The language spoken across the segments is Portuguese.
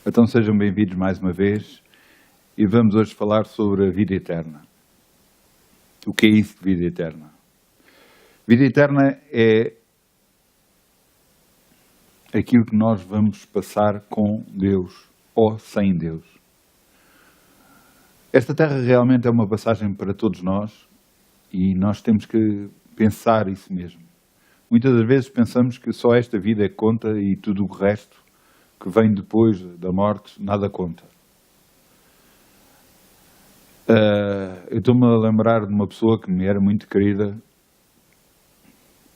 Então sejam bem-vindos mais uma vez e vamos hoje falar sobre a vida eterna. O que é isso de vida eterna? Vida eterna é aquilo que nós vamos passar com Deus ou sem Deus. Esta terra realmente é uma passagem para todos nós e nós temos que pensar isso mesmo. Muitas das vezes pensamos que só esta vida é que conta e tudo o resto que vem depois da morte, nada conta. Eu estou-me a lembrar de uma pessoa que me era muito querida,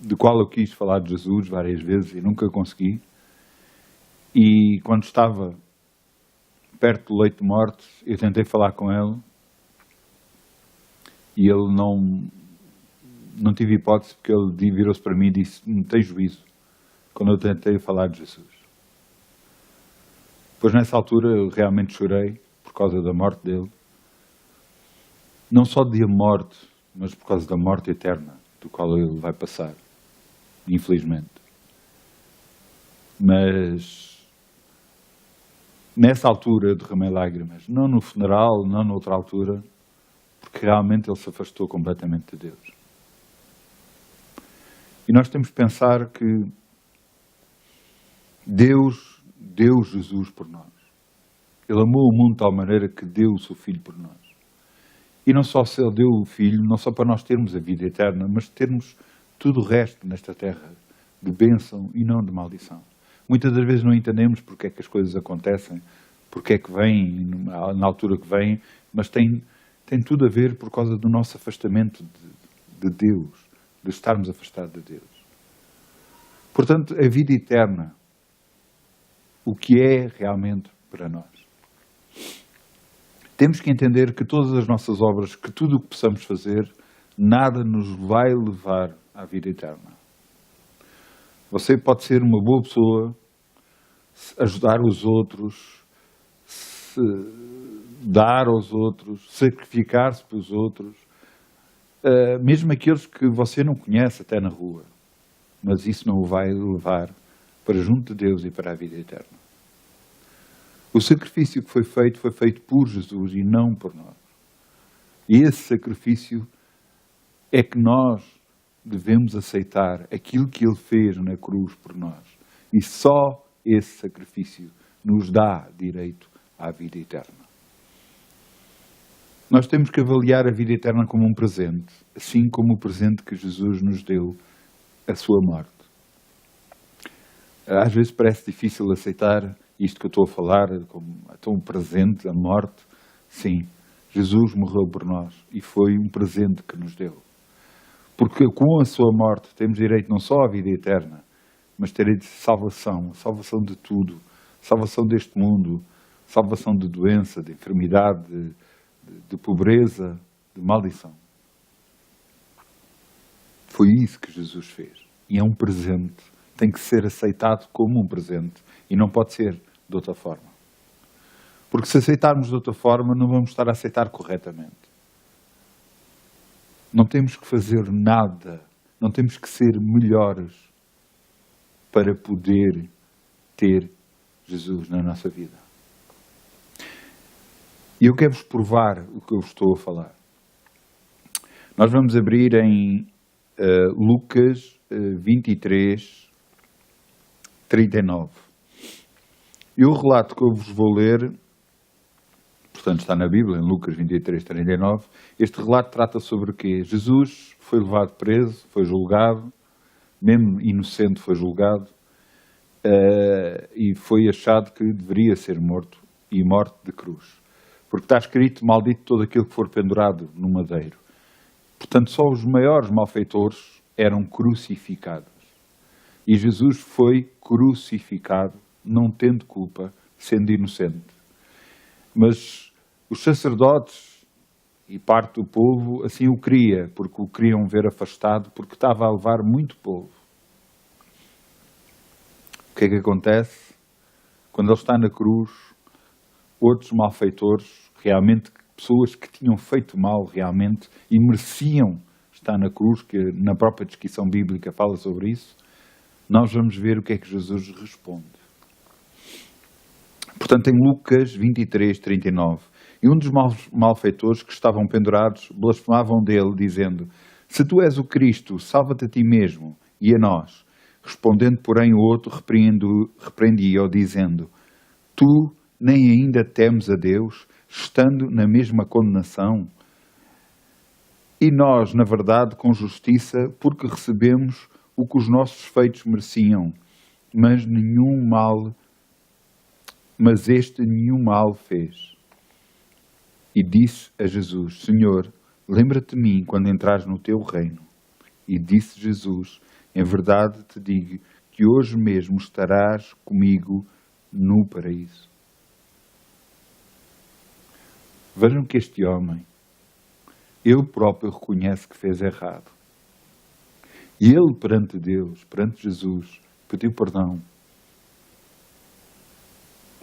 de qual eu quis falar de Jesus várias vezes e nunca consegui. E quando estava perto do leito de morte, eu tentei falar com ele e ele não tive hipótese, porque ele virou-se para mim e disse: "Não tem juízo", quando eu tentei falar de Jesus. Pois nessa altura eu realmente chorei por causa da morte dele. Não só de morte, mas por causa da morte eterna, do qual ele vai passar, infelizmente. Mas nessa altura eu derramei lágrimas, não no funeral, não noutra altura, porque realmente ele se afastou completamente de Deus. E nós temos que pensar que Deus deu Jesus por nós. Ele amou o mundo de tal maneira que deu o seu Filho por nós. E não só se Ele deu o Filho, não só para nós termos a vida eterna, mas termos tudo o resto nesta terra, de bênção e não de maldição. Muitas das vezes não entendemos porque é que as coisas acontecem, porque é que vêm, na altura que vêm, mas tem tudo a ver por causa do nosso afastamento de Deus, de estarmos afastados de Deus. Portanto, a vida eterna, o que é realmente para nós? Temos que entender que todas as nossas obras, que tudo o que possamos fazer, nada nos vai levar à vida eterna. Você pode ser uma boa pessoa, ajudar os outros, dar aos outros, sacrificar-se pelos outros, mesmo aqueles que você não conhece até na rua, mas isso não o vai levar para junto de Deus e para a vida eterna. O sacrifício que foi feito por Jesus e não por nós. E esse sacrifício é que nós devemos aceitar, aquilo que Ele fez na cruz por nós. E só esse sacrifício nos dá direito à vida eterna. Nós temos que avaliar a vida eterna como um presente, assim como o presente que Jesus nos deu, a sua morte. Às vezes parece difícil aceitar isto que eu estou a falar, como tão presente, a morte. Sim, Jesus morreu por nós e foi um presente que nos deu. Porque com a sua morte temos direito não só à vida eterna, mas direito de salvação, salvação de tudo, salvação deste mundo, salvação de doença, de enfermidade, de pobreza, de maldição. Foi isso que Jesus fez. E é um presente. Tem que ser aceitado como um presente e não pode ser de outra forma. Porque se aceitarmos de outra forma, não vamos estar a aceitar corretamente. Não temos que fazer nada, não temos que ser melhores para poder ter Jesus na nossa vida. E eu quero-vos provar o que eu estou a falar. Nós vamos abrir em Lucas 23, 39. E o relato que eu vos vou ler, portanto está na Bíblia, em Lucas 23, 39, este relato trata sobre o quê? Jesus foi levado preso, foi julgado, mesmo inocente foi julgado, e foi achado que deveria ser morto, e morte de cruz. Porque está escrito: maldito todo aquele que for pendurado no madeiro. Portanto, só os maiores malfeitores eram crucificados. E Jesus foi crucificado, não tendo culpa, sendo inocente. Mas os sacerdotes e parte do povo assim o queria, porque o queriam ver afastado, porque estava a levar muito povo. O que é que acontece? Quando ele está na cruz, outros malfeitores, realmente pessoas que tinham feito mal realmente e mereciam estar na cruz, que na própria descrição bíblica fala sobre isso, nós vamos ver o que é que Jesus responde. Portanto, em Lucas 23, 39, e um dos malfeitores que estavam pendurados blasfemavam dele, dizendo: se tu és o Cristo, salva-te a ti mesmo e a nós. Respondendo, porém, o outro repreendia-o, dizendo: tu nem ainda temes a Deus, estando na mesma condenação? E nós, na verdade, com justiça, porque recebemos o que os nossos feitos mereciam, mas este nenhum mal fez. E disse a Jesus: Senhor, lembra-te de mim quando entrares no teu reino. E disse Jesus: em verdade te digo que hoje mesmo estarás comigo no paraíso. Vejam que este homem, ele próprio reconhece que fez errado. E ele, perante Deus, perante Jesus, pediu perdão.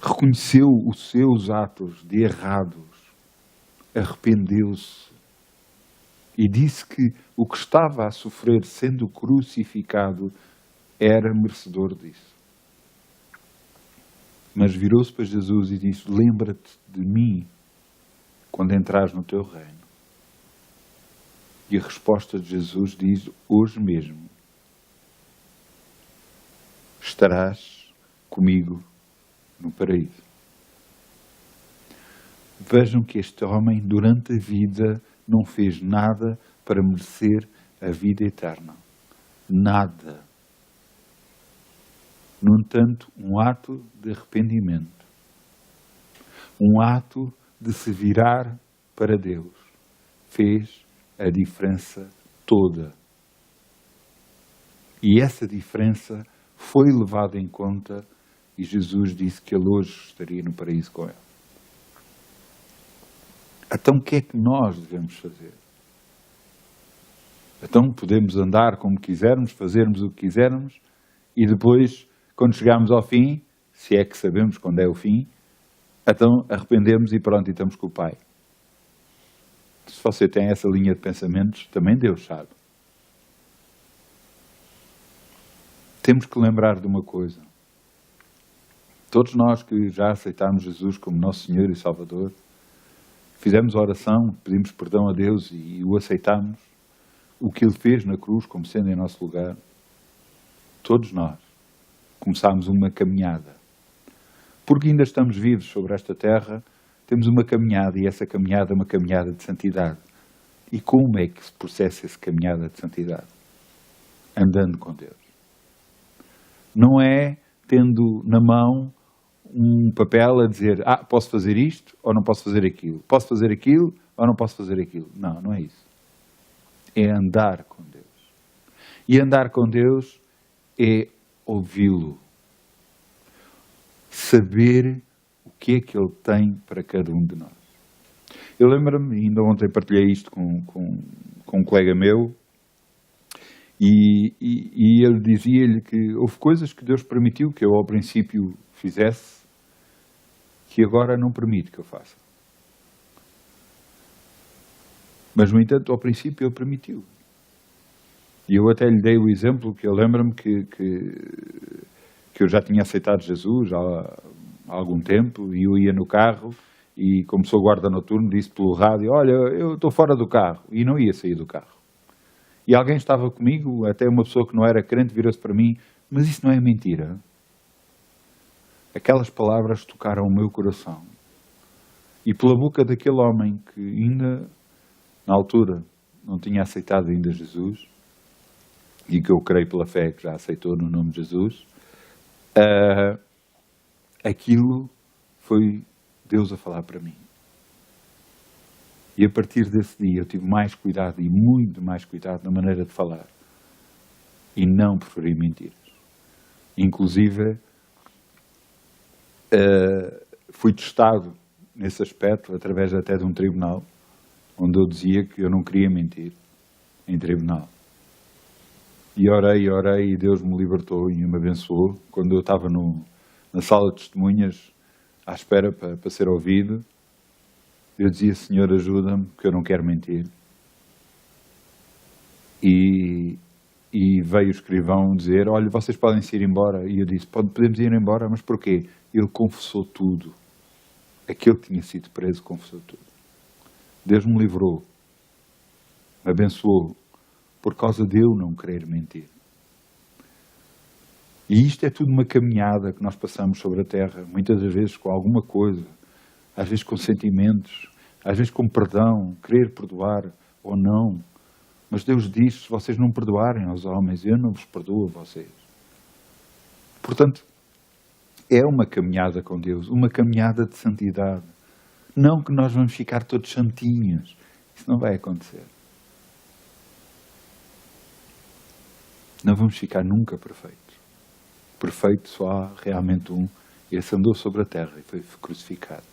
Reconheceu os seus atos de errados. Arrependeu-se. E disse que o que estava a sofrer sendo crucificado era merecedor disso. Mas virou-se para Jesus e disse: lembra-te de mim quando entrares no teu reino. E a resposta de Jesus diz: hoje mesmo estarás comigo no paraíso. Vejam que este homem, durante a vida, não fez nada para merecer a vida eterna. Nada. No entanto, um ato de arrependimento. Um ato de se virar para Deus fez a diferença toda. E essa diferença foi levada em conta e Jesus disse que ele hoje estaria no paraíso com ele. Então o que é que nós devemos fazer? Então podemos andar como quisermos, fazermos o que quisermos e depois, quando chegarmos ao fim, se é que sabemos quando é o fim, então arrependemos e pronto, e estamos com o Pai. Se você tem essa linha de pensamentos, também Deus sabe. Temos que lembrar de uma coisa. Todos nós que já aceitámos Jesus como nosso Senhor e Salvador, fizemos a oração, pedimos perdão a Deus e o aceitamos, o que Ele fez na cruz como sendo em nosso lugar, todos nós começámos uma caminhada. Porque ainda estamos vivos sobre esta terra, temos uma caminhada e essa caminhada é uma caminhada de santidade. E como é que se processa essa caminhada de santidade? Andando com Deus. Não é tendo na mão um papel a dizer: posso fazer isto ou não posso fazer aquilo. Posso fazer aquilo ou não posso fazer aquilo. Não, não é isso. É andar com Deus. E andar com Deus é ouvi-lo. Saber o que é que Ele tem para cada um de nós. Eu lembro-me, ainda ontem partilhei isto com um colega meu, e ele dizia-lhe que houve coisas que Deus permitiu que eu ao princípio fizesse, que agora não permite que eu faça. Mas, no entanto, ao princípio Ele permitiu. E eu até lhe dei o exemplo que eu lembro-me que eu já tinha aceitado Jesus há algum tempo, e eu ia no carro, e como sou guarda noturno, disse pelo rádio: olha, eu estou fora do carro, e não ia sair do carro. E alguém estava comigo, até uma pessoa que não era crente, virou-se para mim: mas isso não é mentira? Aquelas palavras tocaram o meu coração. E pela boca daquele homem que ainda, na altura, não tinha aceitado ainda Jesus, e que eu creio pela fé que já aceitou no nome de Jesus, aquilo foi Deus a falar para mim. E a partir desse dia eu tive mais cuidado, e muito mais cuidado na maneira de falar. E não preferir mentiras. Inclusive, fui testado nesse aspecto através até de um tribunal, onde eu dizia que eu não queria mentir em tribunal. E orei, e Deus me libertou e me abençoou. Quando eu estava na sala de testemunhas, à espera para ser ouvido, eu dizia: Senhor, ajuda-me, porque eu não quero mentir. E E veio o escrivão dizer, olha, vocês podem se ir embora. E eu disse, podemos ir embora, mas porquê? Ele confessou tudo. Aquele que tinha sido preso confessou tudo. Deus me livrou, me abençoou, por causa de eu não querer mentir. E isto é tudo uma caminhada que nós passamos sobre a terra, muitas das vezes com alguma coisa, às vezes com sentimentos, às vezes com perdão, querer perdoar ou não. Mas Deus diz, se vocês não perdoarem aos homens, eu não vos perdoo a vocês. Portanto, é uma caminhada com Deus, uma caminhada de santidade. Não que nós vamos ficar todos santinhos. Isso não vai acontecer. Não vamos ficar nunca perfeitos. Perfeito só há realmente um. Esse andou sobre a terra e foi crucificado.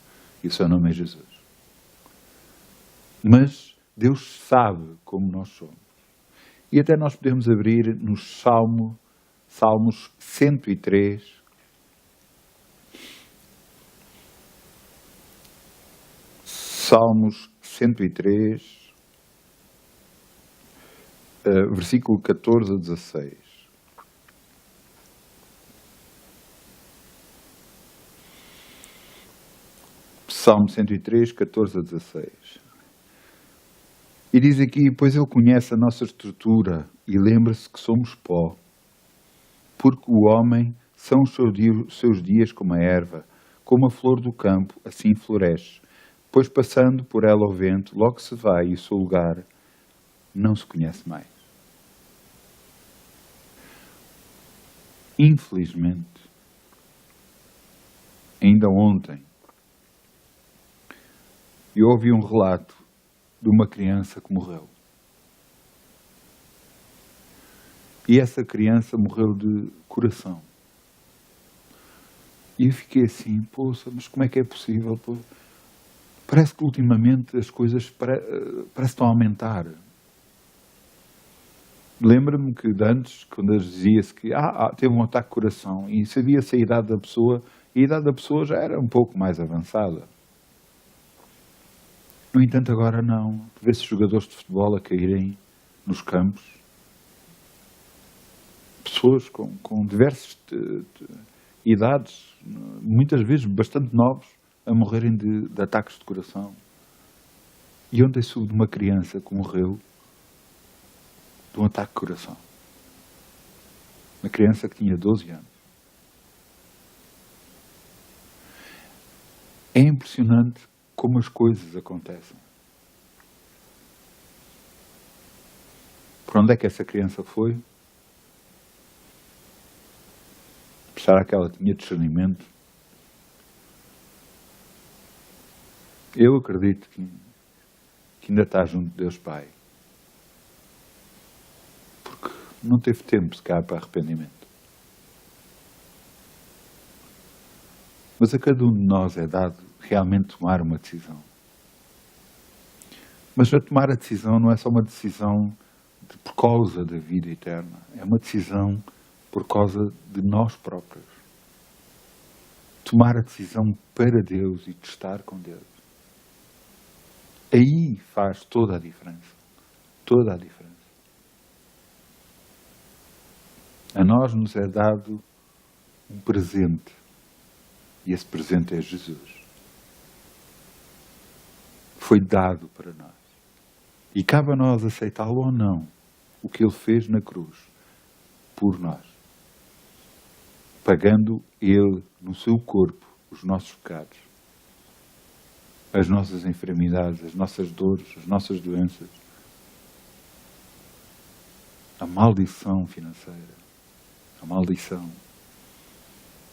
E o seu nome é Jesus. Mas Deus sabe como nós somos. E até nós podemos abrir nos Salmos 103. Salmos 103, versículo 14 a 16. Salmo 103, 14 a 16. E diz aqui, pois Ele conhece a nossa estrutura e lembra-se que somos pó. Porque o homem são os seus dias como a erva, como a flor do campo, assim floresce. Pois passando por ela o vento, logo se vai e o seu lugar não se conhece mais. Infelizmente, ainda ontem, eu ouvi um relato de uma criança que morreu. E essa criança morreu de coração. E eu fiquei assim, poxa, mas como é que é possível? Pô? Parece que ultimamente as coisas estão a aumentar. Lembro-me que de antes, quando dizia-se que teve um ataque de coração e sabia-se a idade da pessoa, e a idade da pessoa já era um pouco mais avançada. No entanto, agora não. Vê-se jogadores de futebol a caírem nos campos. Pessoas com diversas idades, muitas vezes bastante novos, a morrerem de ataques de coração. E ontem soube de uma criança que morreu de um ataque de coração. Uma criança que tinha 12 anos. É impressionante como as coisas acontecem. Por onde é que essa criança foi? Será que ela tinha discernimento? Eu acredito que ainda está junto de Deus Pai. Porque não teve tempo, se calhar, para arrependimento. Mas a cada um de nós é dado realmente tomar uma decisão. Mas a tomar a decisão não é só uma decisão por causa da vida eterna. É uma decisão por causa de nós próprios. Tomar a decisão para Deus e de estar com Deus. Aí faz toda a diferença. Toda a diferença. A nós nos é dado um presente. E esse presente é Jesus. Foi dado para nós. E cabe a nós aceitá-lo ou não, o que Ele fez na cruz, por nós. Pagando Ele, no seu corpo, os nossos pecados. As nossas enfermidades, as nossas dores, as nossas doenças. A maldição financeira. A maldição.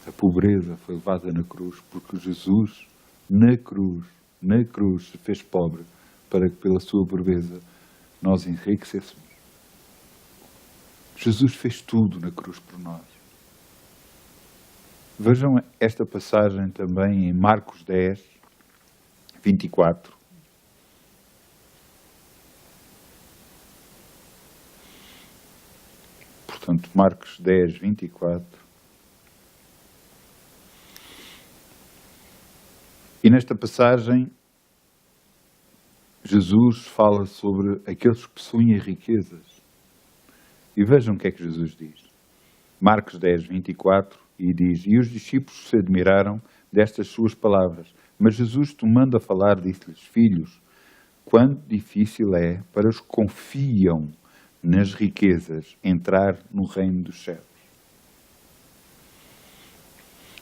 A pobreza foi levada na cruz, porque Jesus, na cruz, se fez pobre, para que pela sua pobreza nós enriquecêssemos. Jesus fez tudo na cruz por nós. Vejam esta passagem também em Marcos 10, 24. Portanto, Marcos 10, 24. E nesta passagem, Jesus fala sobre aqueles que possuem riquezas. E vejam o que é que Jesus diz. Marcos 10, 24, e diz: E os discípulos se admiraram destas suas palavras. Mas Jesus, tomando a falar, disse-lhes: Filhos, quão difícil é para os que confiam nas riquezas entrar no reino dos céus.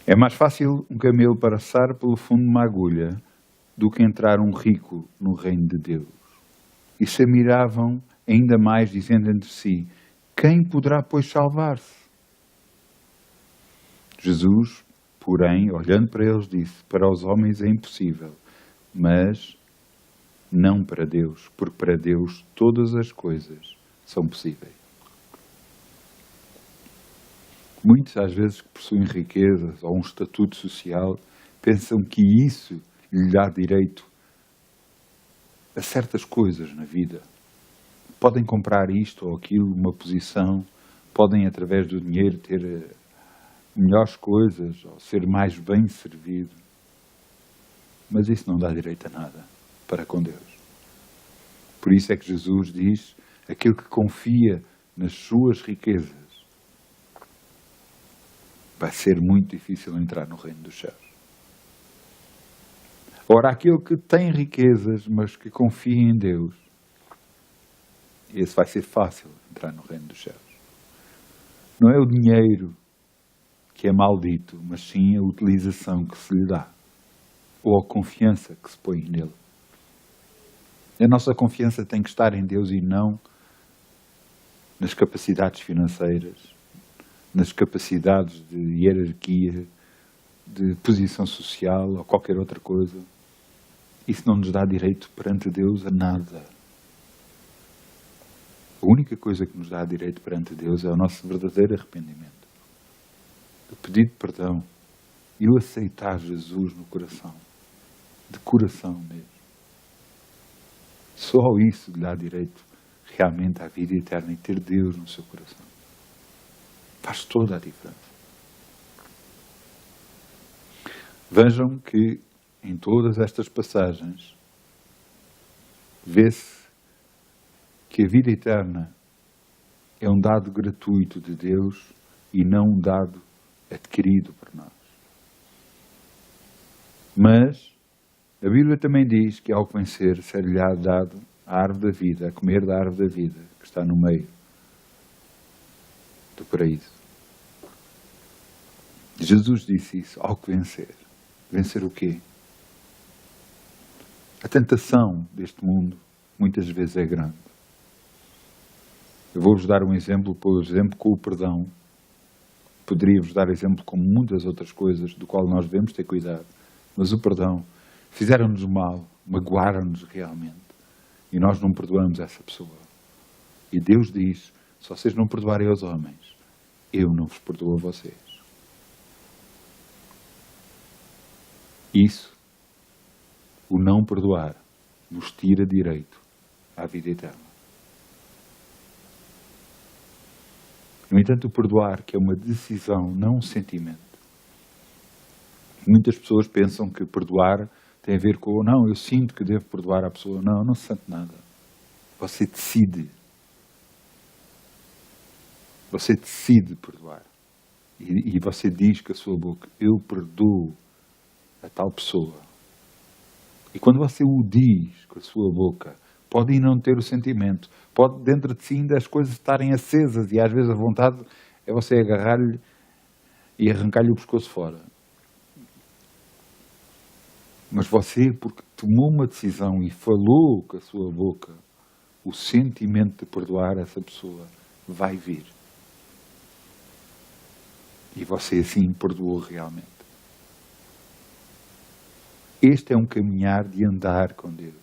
É mais fácil um camelo passar pelo fundo de uma agulha do que entrar um rico no reino de Deus. E se admiravam ainda mais, dizendo entre si: Quem poderá, pois, salvar-se? Jesus, porém, olhando para eles, disse: Para os homens é impossível, mas não para Deus, porque para Deus todas as coisas são possíveis. Muitos, às vezes, que possuem riquezas ou um estatuto social, pensam que isso lhe dá direito a certas coisas na vida. Podem comprar isto ou aquilo, uma posição, podem, através do dinheiro, ter melhores coisas ou ser mais bem servido. Mas isso não dá direito a nada para com Deus. Por isso é que Jesus diz: aquele que confia nas suas riquezas, vai ser muito difícil entrar no reino dos céus. Ora, aquele que tem riquezas, mas que confia em Deus, esse vai ser fácil entrar no reino dos céus. Não é o dinheiro que é maldito, mas sim a utilização que se lhe dá, ou a confiança que se põe nele. A nossa confiança tem que estar em Deus e não nas capacidades financeiras, nas capacidades de hierarquia, de posição social ou qualquer outra coisa. Isso não nos dá direito perante Deus a nada. A única coisa que nos dá direito perante Deus é o nosso verdadeiro arrependimento. O pedido de perdão e o aceitar Jesus no coração. De coração mesmo. Só isso lhe dá direito realmente à vida eterna e ter Deus no seu coração. Faz toda a diferença. Vejam que em todas estas passagens vê-se que a vida eterna é um dado gratuito de Deus e não um dado adquirido por nós. Mas a Bíblia também diz que ao vencer ser-lhe-á dado a árvore da vida, a comer da árvore da vida que está no meio do paraíso. Jesus disse isso: ao que vencer. Vencer o quê? A tentação deste mundo muitas vezes é grande. Eu vou-vos dar um exemplo, por exemplo, com o perdão. Poderia-vos dar exemplo com muitas outras coisas do qual nós devemos ter cuidado. Mas o perdão, fizeram-nos mal, magoaram-nos realmente. E nós não perdoamos essa pessoa. E Deus diz: se vocês não perdoarem aos homens, eu não vos perdoo a vocês. Isso, o não perdoar, nos tira direito à vida eterna. No entanto, o perdoar, que é uma decisão, não um sentimento. Muitas pessoas pensam que perdoar tem a ver com: não, eu sinto que devo perdoar a pessoa. Não, não se sente nada. Você decide. Você decide perdoar. E você diz com a sua boca: eu perdoo a tal pessoa. E quando você o diz com a sua boca, pode não ter o sentimento, pode dentro de si ainda as coisas estarem acesas e às vezes a vontade é você agarrar-lhe e arrancar-lhe o pescoço fora. Mas você, porque tomou uma decisão e falou com a sua boca, o sentimento de perdoar essa pessoa vai vir. E você assim perdoou realmente. Este é um caminhar de andar com Deus.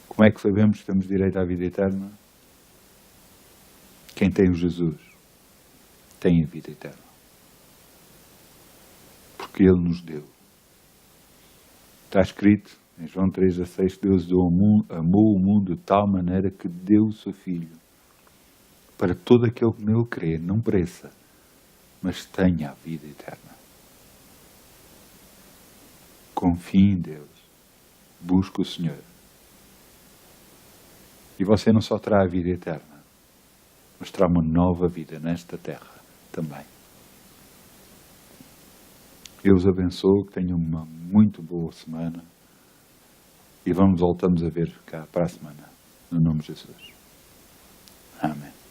Como é que sabemos que temos direito à vida eterna? Quem tem o Jesus tem a vida eterna. Porque Ele nos deu. Está escrito em João 3,16 que Deus amou o mundo de tal maneira que deu o seu Filho para todo aquele que nele crê, não pereça, mas tenha a vida eterna. Confie em Deus. Busque o Senhor. E você não só terá a vida eterna, mas terá uma nova vida nesta terra também. Eu os abençoo, que tenham uma muito boa semana e voltamos a ver cá para a semana. No nome de Jesus. Amém.